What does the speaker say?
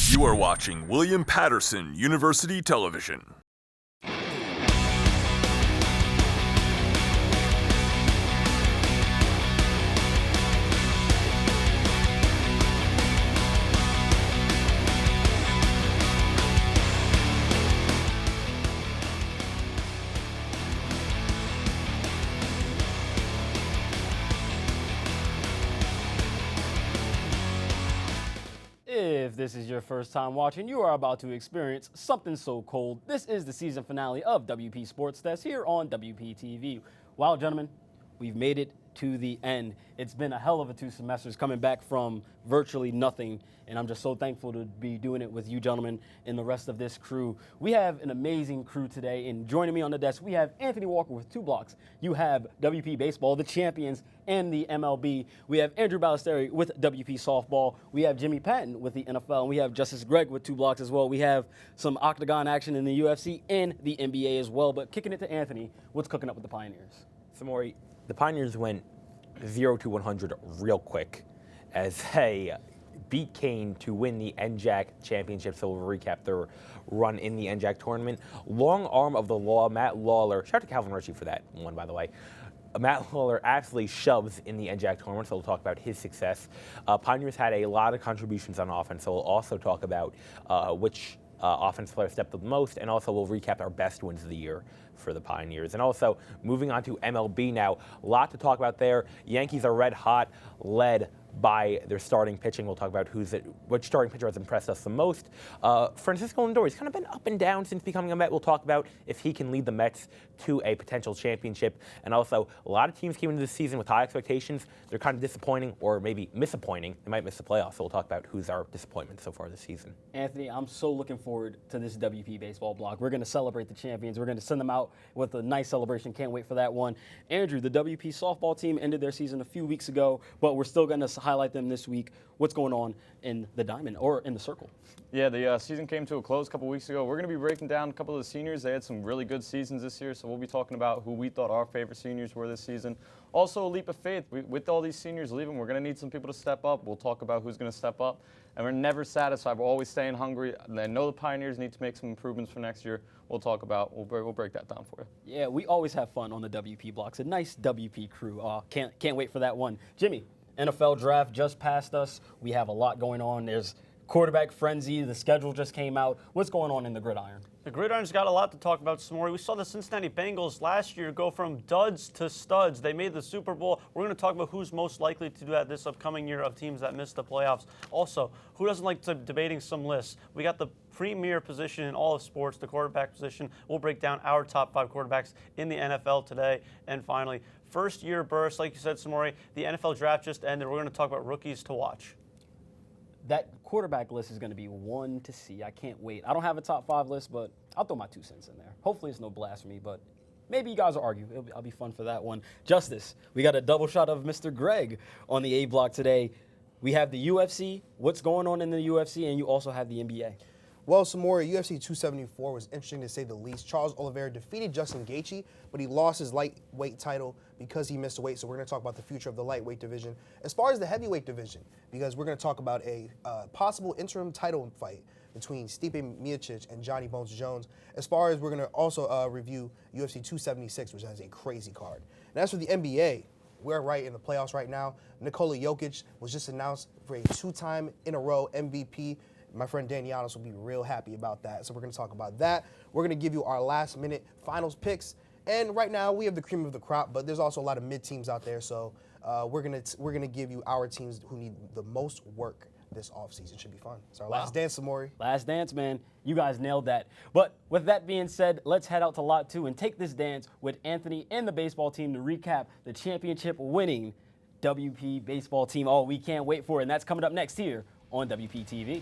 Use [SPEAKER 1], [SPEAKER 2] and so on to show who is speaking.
[SPEAKER 1] You are watching William Patterson University Television.
[SPEAKER 2] If this is your first time watching, you are about to experience something so cold. This is the season finale of WP Sports Desk here on WP TV. Wow, gentlemen, we've made it to the end. It's been a hell of a 2 semesters coming back from virtually nothing, and I'm just so thankful to be doing it with you gentlemen and the rest of this crew. We have an amazing crew today, and joining me on the desk, we have Anthony Walker with 2 blocks. You have WP Baseball, the champions, and the MLB. We have Andrew Ballisteri with WP Softball. We have Jimmy Patton with the NFL, and we have Justis Gregg with 2 blocks as well. We have some octagon action in the UFC and the NBA as well. But kicking it to Anthony, what's cooking up with the Pioneers?
[SPEAKER 3] Samory, the Pioneers went 0 to 100 real quick as they beat Kane to win the NJAC championship. So we'll recap their run in the NJAC tournament. Long arm of the law, Matt Lawler. Shout out to Calvin Ritchie for that one, by the way. Matt Lawler absolutely shoves in the NJAC tournament, so we'll talk about his success. Pioneers had a lot of contributions on offense, so we'll also talk about which offense player stepped up the most, and also we'll recap our best wins of the year for the Pioneers. And also, moving on to MLB now, a lot to talk about there. Yankees are red hot, led by their starting pitching. We'll talk about which starting pitcher has impressed us the most. Francisco Lindor, he's kind of been up and down since becoming a Met. We'll talk about if he can lead the Mets to a potential championship. And also, a lot of teams came into the season with high expectations. They're kind of disappointing or maybe misappointing. They might miss the playoffs. So we'll talk about who's our disappointment so far this season.
[SPEAKER 2] Anthony, I'm so looking forward to this WP baseball block. We're going to celebrate the champions. We're going to send them out with a nice celebration. Can't wait for that one. Andrew, the WP softball team ended their season a few weeks ago, but we're still going to highlight them this week. What's going on in the diamond or in the circle?
[SPEAKER 4] Yeah, the season came to a close a couple weeks ago. We're going to be breaking down a couple of the seniors. They had some really good seasons this year, so we'll be talking about who we thought our favorite seniors were this season. Also, a leap of faith. With all these seniors leaving, we're going to need some people to step up. We'll talk about who's going to step up. And we're never satisfied. We're always staying hungry. And I know the Pioneers need to make some improvements for next year. We'll talk about, we'll break that down for you.
[SPEAKER 2] Yeah, we always have fun on the WP blocks. A nice WP crew. Can't wait for that one. Jimmy, NFL draft just passed us. We have a lot going on. There's quarterback frenzy. The schedule just came out. What's going on in the gridiron?
[SPEAKER 5] The Gridiron's got a lot to talk about, Samory. We saw the Cincinnati Bengals last year go from duds to studs. They made the Super Bowl. We're going to talk about who's most likely to do that this upcoming year of teams that missed the playoffs. Also, who doesn't like debating some lists? We got the premier position in all of sports, the quarterback position. We'll break down our top 5 quarterbacks in the NFL today. And finally, first year burst, like you said, Samory, the NFL draft just ended. We're going to talk about rookies to watch.
[SPEAKER 2] That quarterback list is going to be one to see. I can't wait. I don't have a top 5 list, but I'll throw my 2 cents in there. Hopefully it's no blasphemy, but maybe you guys will argue. I'll be fun for that one. Justis, we got a double shot of Mr. Gregg on the A block today. We have the UFC, what's going on in the UFC, and you also have the NBA.
[SPEAKER 6] Well, Samory, UFC 274 was interesting to say the least. Charles Oliveira defeated Justin Gaethje, but he lost his lightweight title because he missed weight. So we're going to talk about the future of the lightweight division. As far as the heavyweight division, because we're going to talk about a possible interim title fight between Stipe Miocic and Johnny Bones Jones. As far as we're going to also review UFC 276, which has a crazy card. And as for the NBA, we're right in the playoffs right now. Nikola Jokic was just announced for a 2-time in a row MVP. My friend Dan Giannis will be real happy about that. So we're going to talk about that. We're going to give you our last-minute finals picks. And right now, we have the cream of the crop, but there's also a lot of mid-teams out there. So we're gonna give you our teams who need the most work this offseason. Should be fun. It's our last dance, Samory.
[SPEAKER 2] Last dance, man. You guys nailed that. But with that being said, let's head out to Lot 2 and take this dance with Anthony and the baseball team to recap the championship-winning WP baseball team. Oh, we can't wait for it. And that's coming up next here on WP TV.